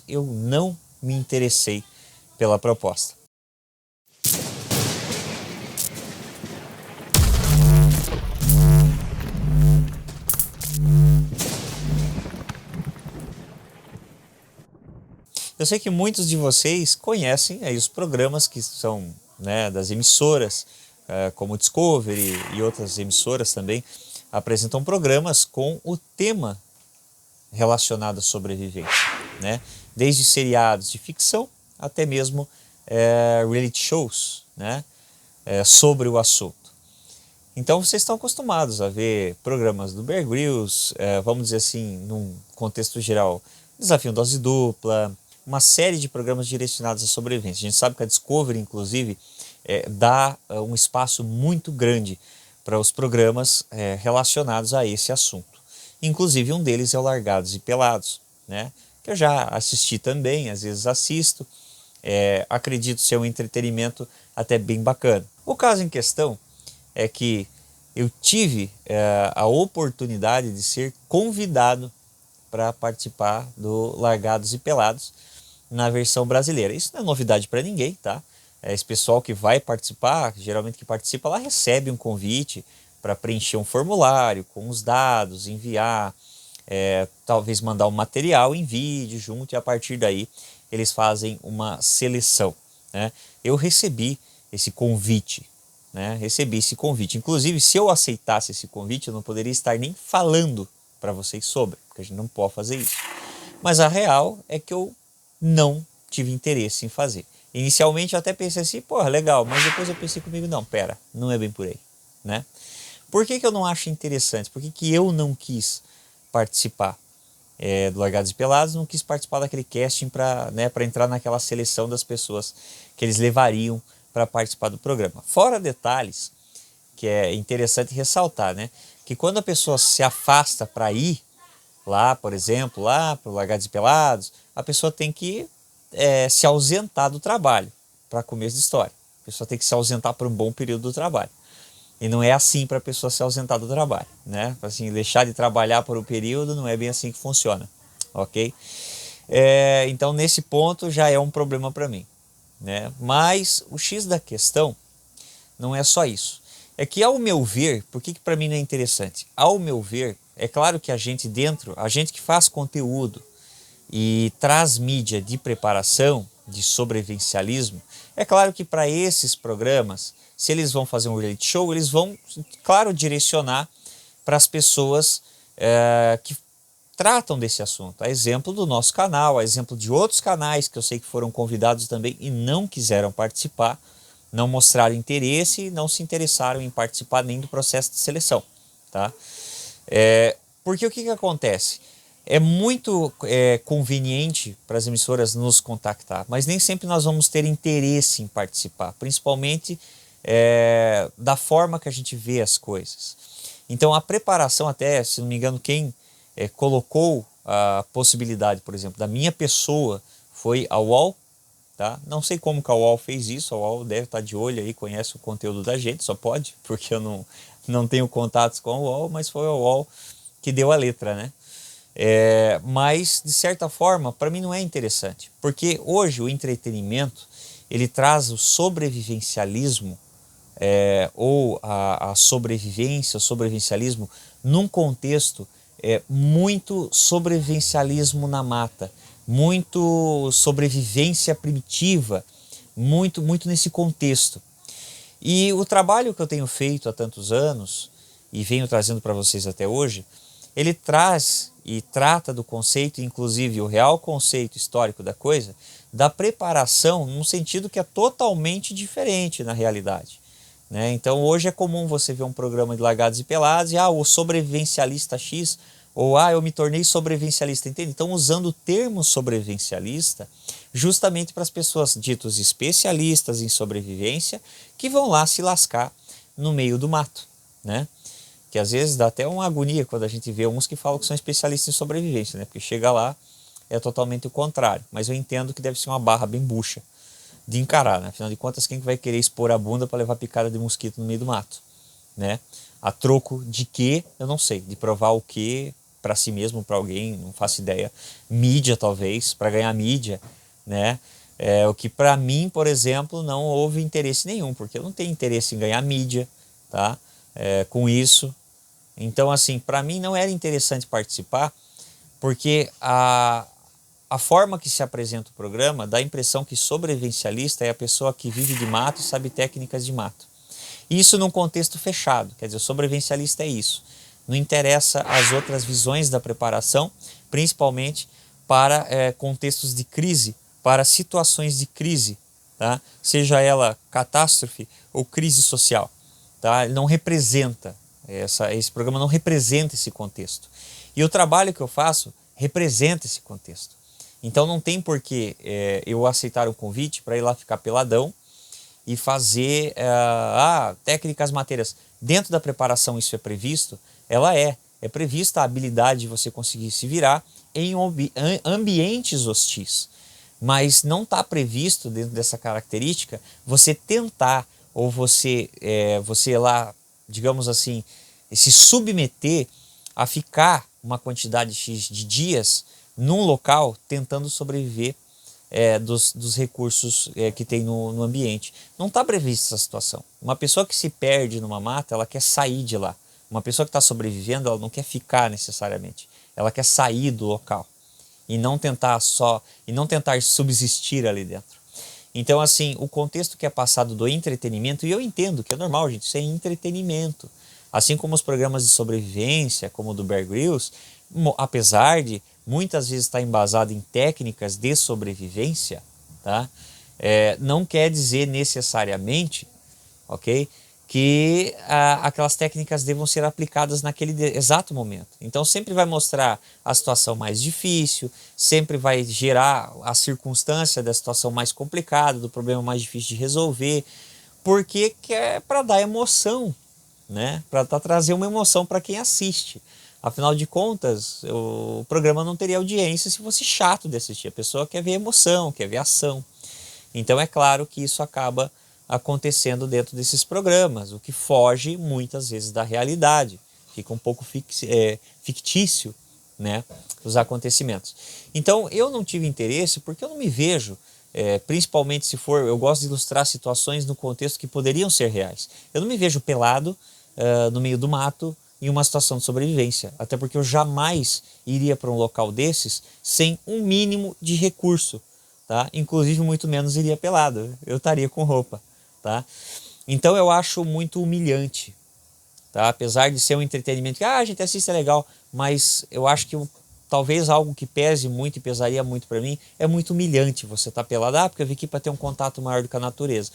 eu não me interessei pela proposta. Eu sei que muitos de vocês conhecem aí os programas que são, né, das emissoras, como Discovery e outras emissoras também, apresentam programas com o tema relacionado à sobrevivência, né? Desde seriados de ficção até mesmo reality shows, né, sobre o assunto. Então vocês estão acostumados a ver programas do Bear Grylls, vamos dizer assim, num contexto geral, Desafio em Dose Dupla, uma série de programas direcionados à sobrevivência. A gente sabe que a Discovery, inclusive, dá um espaço muito grande para os programas relacionados a esse assunto. Inclusive um deles é o Largados e Pelados, né? Que eu já assisti também, às vezes assisto. Acredito ser um entretenimento até bem bacana. O caso em questão é que eu tive a oportunidade de ser convidado para participar do Largados e Pelados na versão brasileira. Isso não é novidade para ninguém, tá? Esse pessoal que vai participar, geralmente que participa lá, recebe um convite para preencher um formulário com os dados, enviar, talvez mandar um material em vídeo junto, e a partir daí eles fazem uma seleção, né? Eu recebi esse convite, né? Recebi esse convite. Inclusive, se eu aceitasse esse convite, eu não poderia estar nem falando para vocês sobre, porque a gente não pode fazer isso. Mas a real é que eu não tive interesse em fazer. Inicialmente eu até pensei assim, porra, legal, mas depois eu pensei comigo, não, pera, não é bem por aí, né? Por que eu não acho interessante? Por que eu não quis participar do Largados e Pelados, não quis participar daquele casting para, né, para entrar naquela seleção das pessoas que eles levariam para participar do programa? Fora detalhes, que é interessante ressaltar, né, que quando a pessoa se afasta para ir lá, por exemplo, lá para o Largados e Pelados, a pessoa tem que se ausentar do trabalho, para começo de história. A pessoa tem que se ausentar por um bom período do trabalho. E não é assim para a pessoa se ausentar do trabalho, né? Assim, deixar de trabalhar por um período não é bem assim que funciona, ok? Então, nesse ponto já é um problema para mim, né? Mas o X da questão não é só isso. É que, ao meu ver, por que para mim não é interessante? Ao meu ver, é claro que a gente que faz conteúdo e traz mídia de preparação, de sobrevivencialismo, é claro que para esses programas, se eles vão fazer um reality show, eles vão, claro, direcionar para as pessoas que tratam desse assunto. A exemplo do nosso canal, a exemplo de outros canais que eu sei que foram convidados também e não quiseram participar, não mostraram interesse e não se interessaram em participar nem do processo de seleção, tá? Porque o que acontece? É muito conveniente para as emissoras nos contactar, mas nem sempre nós vamos ter interesse em participar, principalmente da forma que a gente vê as coisas. Então a preparação, até, se não me engano, quem colocou a possibilidade, por exemplo, da minha pessoa foi a UOL, tá? Não sei como que a UOL fez isso, a UOL deve estar de olho aí, conhece o conteúdo da gente, só pode, porque eu não tenho contatos com a UOL, mas foi a UOL que deu a letra, né? Mas, de certa forma, para mim não é interessante, porque hoje o entretenimento, ele traz o sobrevivencialismo, ou a sobrevivência, o sobrevivencialismo, num contexto muito sobrevivencialismo na mata, muito sobrevivência primitiva, muito nesse contexto. E o trabalho que eu tenho feito há tantos anos, e venho trazendo para vocês até hoje, ele traz e trata do conceito, inclusive o real conceito histórico da coisa, da preparação num sentido que é totalmente diferente na realidade, né? Então hoje é comum você ver um programa de Largados e Pelados e o sobrevivencialista X, ou eu me tornei sobrevivencialista, entende? Então usando o termo sobrevivencialista justamente para as pessoas ditas especialistas em sobrevivência que vão lá se lascar no meio do mato, né? Que às vezes dá até uma agonia quando a gente vê uns que falam que são especialistas em sobrevivência, né? Porque chega lá é totalmente o contrário. Mas eu entendo que deve ser uma barra bem bucha de encarar, né? Afinal de contas, quem vai querer expor a bunda para levar picada de mosquito no meio do mato, né? A troco de quê? Eu não sei. De provar o quê? para si mesmo, para alguém, não faço ideia. Mídia, talvez, para ganhar mídia, né? O que para mim, por exemplo, não houve interesse nenhum, porque eu não tenho interesse em ganhar mídia, tá? Com isso. Então, assim, para mim não era interessante participar, porque a forma que se apresenta o programa dá a impressão que sobrevivencialista é a pessoa que vive de mato e sabe técnicas de mato. Isso num contexto fechado, quer dizer, o sobrevivencialista é isso. Não interessa as outras visões da preparação, principalmente para contextos de crise, para situações de crise, tá? Seja ela catástrofe ou crise social. Tá? Ele não representa, esse programa não representa esse contexto. E o trabalho que eu faço representa esse contexto. Então não tem por que eu aceitar o convite para ir lá ficar peladão e fazer técnicas, matérias. Dentro da preparação isso é previsto, é prevista a habilidade de você conseguir se virar em ambientes hostis. Mas não está previsto dentro dessa característica você tentar ou você lá, digamos assim, se submeter a ficar uma quantidade X de dias num local tentando sobreviver dos recursos que tem no ambiente. Não está prevista essa situação. Uma pessoa que se perde numa mata, ela quer sair de lá. Uma pessoa que está sobrevivendo, ela não quer ficar necessariamente. Ela quer sair do local e não tentar subsistir ali dentro. Então, assim, o contexto que é passado do entretenimento, e eu entendo que é normal, gente, isso é entretenimento. Assim como os programas de sobrevivência, como o do Bear Grylls, apesar de muitas vezes estar embasado em técnicas de sobrevivência, tá? Não quer dizer necessariamente, ok, que aquelas técnicas devam ser aplicadas naquele exato momento. Então sempre vai mostrar a situação mais difícil, sempre vai gerar a circunstância da situação mais complicada, do problema mais difícil de resolver, porque é para dar emoção, né? Para trazer uma emoção para quem assiste. Afinal de contas, o programa não teria audiência se fosse chato de assistir. A pessoa quer ver emoção, quer ver ação. Então é claro que isso acaba acontecendo dentro desses programas, o que foge muitas vezes da realidade. Fica um pouco fictício, né, os acontecimentos. Então eu não tive interesse porque eu não me vejo, principalmente se for, eu gosto de ilustrar situações no contexto que poderiam ser reais. Eu não me vejo pelado no meio do mato em uma situação de sobrevivência, até porque eu jamais iria para um local desses sem um mínimo de recurso, tá? Inclusive muito menos iria pelado, eu estaria com roupa, tá? Então eu acho muito humilhante, tá? Apesar de ser um entretenimento que a gente assiste, é legal, mas eu acho que talvez algo que pese muito e pesaria muito para mim é muito humilhante você estar pelado, porque eu vim aqui para ter um contato maior do que a natureza.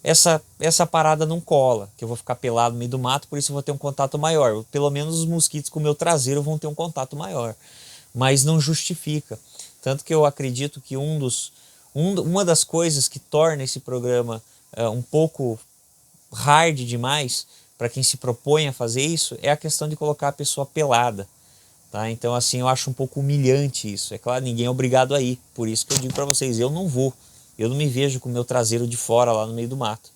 Essa parada não cola, que eu vou ficar pelado no meio do mato, por isso eu vou ter um contato maior. Pelo menos os mosquitos com o meu traseiro vão ter um contato maior. Mas não justifica. Tanto que eu acredito que uma das coisas que torna esse programa um pouco hard demais para quem se propõe a fazer isso é a questão de colocar a pessoa pelada. Tá? Então assim, eu acho um pouco humilhante isso. É claro, ninguém é obrigado a ir. Por isso que eu digo para vocês, eu não vou. Eu não me vejo com o meu traseiro de fora lá no meio do mato.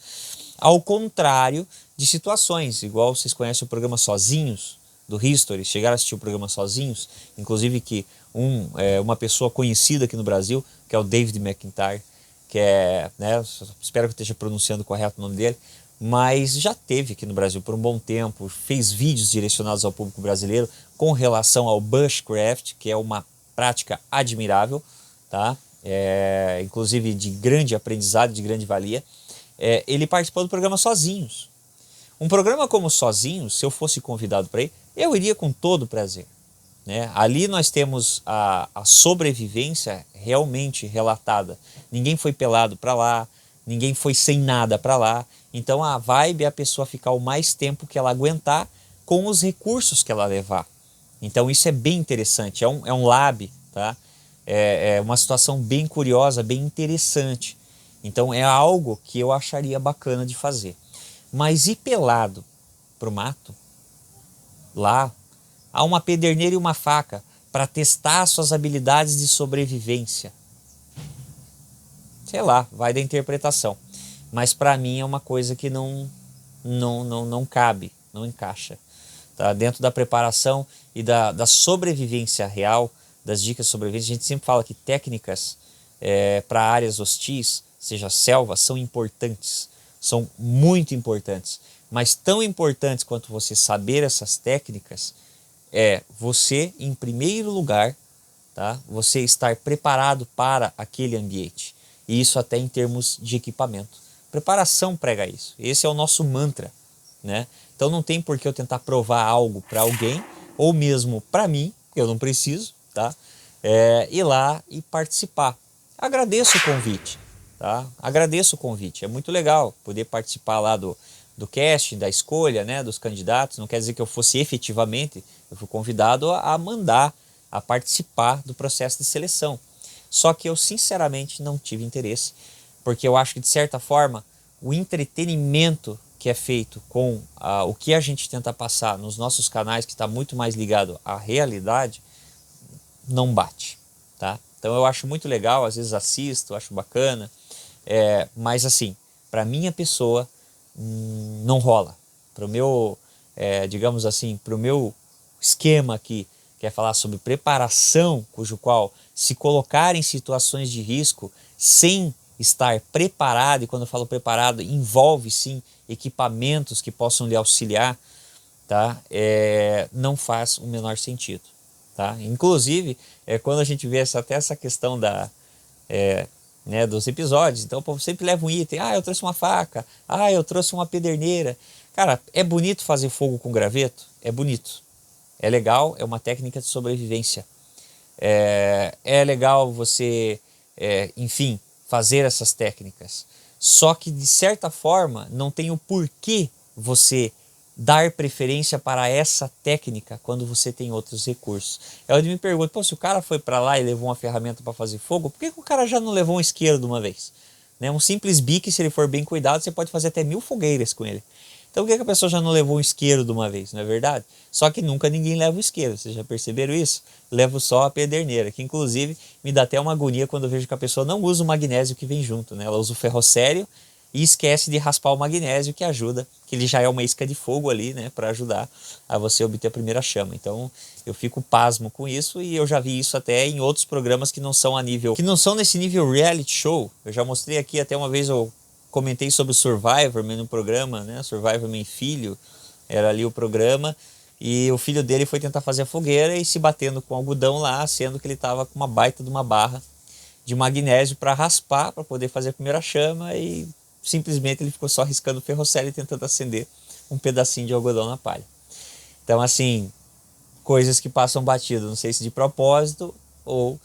Ao contrário de situações, igual vocês conhecem o programa Sozinhos, do History, chegaram a assistir o programa Sozinhos, inclusive que uma pessoa conhecida aqui no Brasil, que é o David McIntyre, que né, espero que eu esteja pronunciando correto o nome dele, mas já teve aqui no Brasil por um bom tempo, fez vídeos direcionados ao público brasileiro com relação ao bushcraft, que é uma prática admirável, tá? Inclusive de grande aprendizado, de grande valia. Ele participou do programa Sozinhos. Um programa como Sozinhos, se eu fosse convidado para ir, eu iria com todo prazer, né? Ali nós temos a sobrevivência realmente relatada. Ninguém foi pelado para lá, ninguém foi sem nada para lá. Então a vibe é a pessoa ficar o mais tempo que ela aguentar com os recursos que ela levar. Então isso é bem interessante, é um lab, tá? É uma situação bem curiosa, bem interessante. Então é algo que eu acharia bacana de fazer. Mas ir pelado pro mato, lá, há uma pederneira e uma faca para testar suas habilidades de sobrevivência. Sei lá, vai da interpretação. Mas para mim é uma coisa que não cabe, não encaixa. tá? Dentro da preparação e da sobrevivência real, das dicas de sobrevivência, a gente sempre fala que técnicas para áreas hostis, seja selva, são importantes, são muito importantes, mas tão importantes quanto você saber essas técnicas é você, em primeiro lugar, tá? Você estar preparado para aquele ambiente, e isso até em termos de equipamento. Preparação prega isso, esse é o nosso mantra, né? Então não tem por que eu tentar provar algo para alguém, ou mesmo para mim, eu não preciso, tá? Ir lá e participar. Agradeço o convite, tá? Agradeço o convite, é muito legal poder participar lá do casting, da escolha, né, dos candidatos. Não quer dizer que eu fosse efetivamente, eu fui convidado a mandar, a participar do processo de seleção. Só que eu sinceramente não tive interesse, porque eu acho que de certa forma o entretenimento que é feito com o que a gente tenta passar nos nossos canais, que está muito mais ligado à realidade, não bate, tá? Então eu acho muito legal, às vezes assisto, acho bacana, mas assim, para minha pessoa não rola. Para o meu, digamos assim, para o meu esquema aqui, que é falar sobre preparação, cujo qual se colocar em situações de risco sem estar preparado, e quando eu falo preparado, envolve sim equipamentos que possam lhe auxiliar, tá? Não faz o menor sentido, tá? Inclusive, quando a gente vê até essa questão né, dos episódios, então o povo sempre leva um item, eu trouxe uma faca, eu trouxe uma pederneira. Cara, é bonito fazer fogo com graveto? É bonito, é legal, é uma técnica de sobrevivência, é legal você, enfim, fazer essas técnicas, só que de certa forma não tem o porquê você dar preferência para essa técnica quando você tem outros recursos. Eu me pergunto, se o cara foi para lá e levou uma ferramenta para fazer fogo, por que o cara já não levou um isqueiro de uma vez? Né? Um simples bique, se ele for bem cuidado, você pode fazer até 1000 fogueiras com ele. Então por que a pessoa já não levou um isqueiro de uma vez, não é verdade? Só que nunca ninguém leva o isqueiro, vocês já perceberam isso? Levo só a pederneira, que inclusive me dá até uma agonia quando eu vejo que a pessoa não usa o magnésio que vem junto, né? Ela usa o ferrocério e esquece de raspar o magnésio, que ajuda, que ele já é uma isca de fogo ali, né, para ajudar a você obter a primeira chama. Então eu fico pasmo com isso, e eu já vi isso até em outros programas que não são nesse nível reality show. Eu já mostrei aqui até uma vez, eu comentei sobre o Survivor no programa, né, Survivor Meu Filho, era ali o programa, e o filho dele foi tentar fazer a fogueira e se batendo com algodão lá, sendo que ele estava com uma baita de uma barra de magnésio para raspar, para poder fazer a primeira chama, e simplesmente ele ficou só riscando o ferrocério e tentando acender um pedacinho de algodão na palha. Então assim, coisas que passam batido, não sei se de propósito ou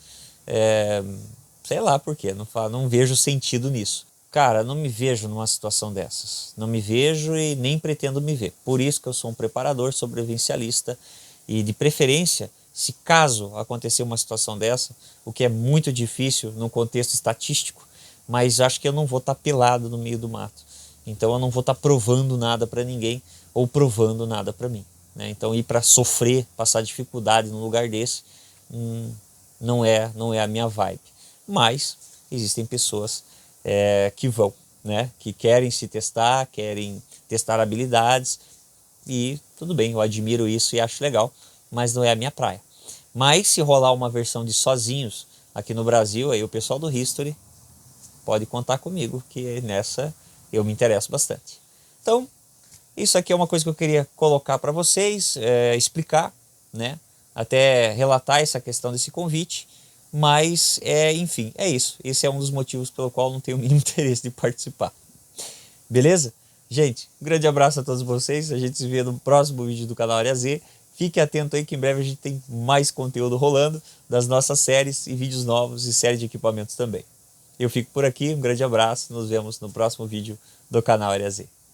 sei lá por quê, não vejo sentido nisso. Cara, não me vejo numa situação dessas, não me vejo e nem pretendo me ver. Por isso que eu sou um preparador sobrevivencialista, e de preferência, se caso acontecer uma situação dessa, o que é muito difícil no contexto estatístico, mas acho que eu não vou estar pelado no meio do mato. Então eu não vou estar provando nada para ninguém ou provando nada para mim, né? Então ir para sofrer, passar dificuldade num lugar desse, não é a minha vibe. Mas existem pessoas que vão, né? Que querem se testar, querem testar habilidades, e tudo bem, eu admiro isso e acho legal, mas não é a minha praia. Mas se rolar uma versão de Sozinhos aqui no Brasil, aí o pessoal do History pode contar comigo, que nessa eu me interesso bastante. Então, isso aqui é uma coisa que eu queria colocar para vocês, explicar, né? Até relatar essa questão desse convite, mas, enfim, é isso. Esse é um dos motivos pelo qual não tenho o mínimo interesse de participar. Beleza? Gente, um grande abraço a todos vocês, a gente se vê no próximo vídeo do canal Área Z. Fique atento aí que em breve a gente tem mais conteúdo rolando das nossas séries e vídeos novos e série de equipamentos também. Eu fico por aqui, um grande abraço, nos vemos no próximo vídeo do canal Área Z.